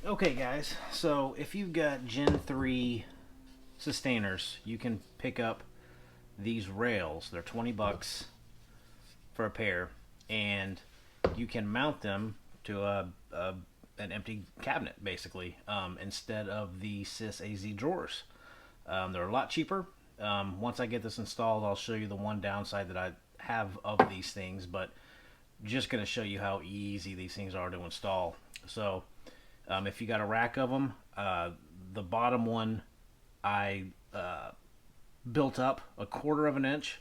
Okay guys, so if you've got Gen 3 Systainers, you can pick up these rails. They're 20 bucks for a pair, and you can mount them to an empty cabinet, basically, instead of the Sys-AZ drawers. They're a lot cheaper. Once I get this installed, I'll show you the one downside that I have of these things, but just going to show you how easy these things are to install. So if you got a rack of them, the bottom one I built up a quarter of an inch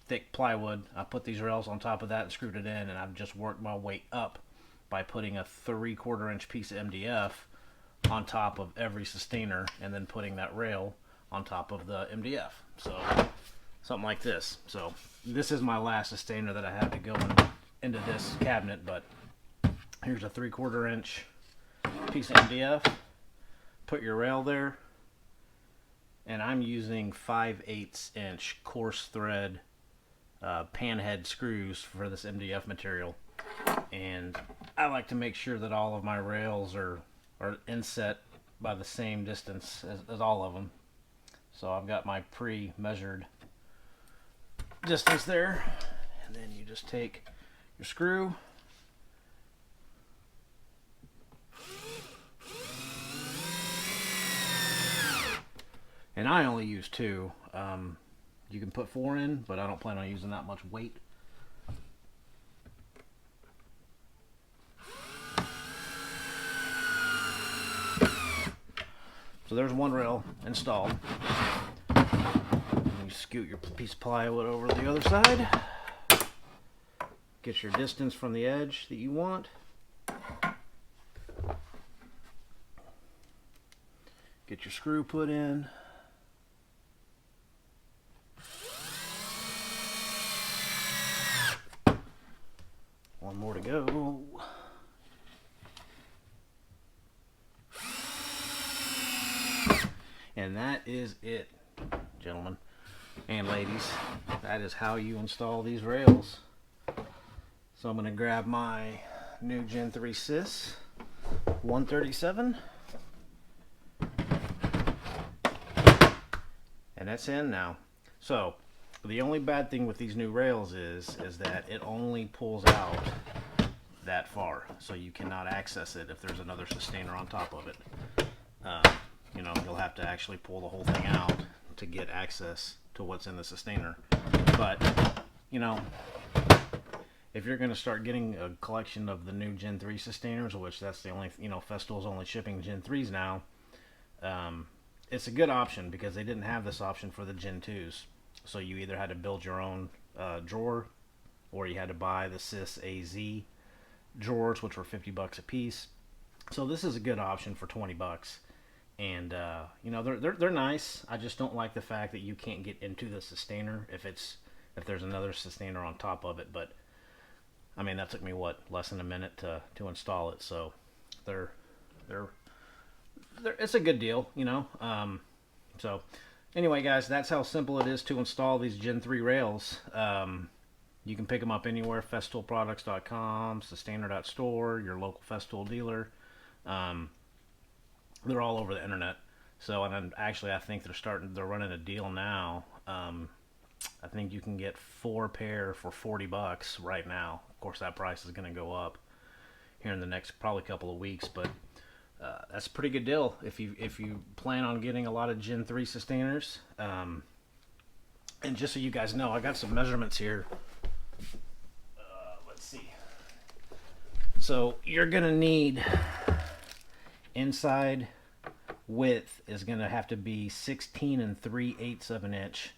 thick plywood. I put these rails on top of that and screwed it in, and I've just worked my way up by putting a 3/4 inch piece of MDF on top of every Systainer, and then putting that rail on top of the MDF. So something like this. So this is my last Systainer that I have to go into this cabinet, but here's a 3/4 inch piece of MDF. Put your rail there, and I'm using 5/8 inch coarse thread panhead screws for this MDF material, and I like to make sure that all of my rails are inset by the same distance as all of them. So I've got my pre-measured distance there, and then you just take your screw, and I only use 2. You can put 4 in, but I don't plan on using that much weight. So there's one rail installed. You scoot your piece of plywood over to the other side. Get your distance from the edge that you want. Get your screw put in. One more to go. And that is it, gentlemen and ladies. That is how you install these rails. So I'm going to grab my new Gen 3 Sys 137. And that's in now. So the only bad thing with these new rails is that it only pulls out that far. So you cannot access it if there's another Systainer on top of it. You know, you'll have to actually pull the whole thing out to get access to what's in the Systainer. But, you know, if you're going to start getting a collection of the new Gen 3 Systainers, which that's the only, you know, Festool's only shipping Gen 3s now, it's a good option because they didn't have this option for the Gen 2s. So you either had to build your own drawer, or you had to buy the Sys-AZ drawers, which were 50 bucks a piece. So this is a good option for 20 bucks. And you know, they're nice. I just don't like the fact that you can't get into the Systainer if there's another Systainer on top of it. But I mean, that took me what, less than a minute to install it. So it's a good deal, you know. So anyway, guys, that's how simple it is to install these Gen 3 rails. You can pick them up anywhere: festoolproducts.com, systainer.store, your local Festool dealer. They're all over the internet. So, and actually, I think they're running a deal now. I think you can get 4 pair for 40 bucks right now. Of course, that price is going to go up here in the next probably couple of weeks, but that's a pretty good deal if you plan on getting a lot of Gen 3 Systainers. And just so you guys know, I got some measurements here. Let's see. So you're going to need, inside width is going to have to be 16 3/8 of an inch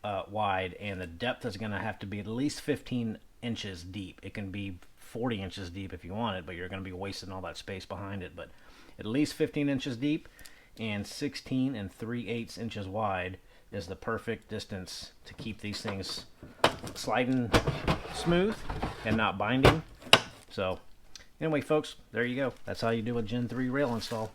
wide, and the depth is going to have to be at least 15 inches deep. It can be 40 inches deep if you want it, but you're going to be wasting all that space behind it. But at least 15 inches deep and 16 3/8 inches wide is the perfect distance to keep these things sliding smooth and not binding. So anyway, folks, there you go. That's how you do a Gen 3 rail install.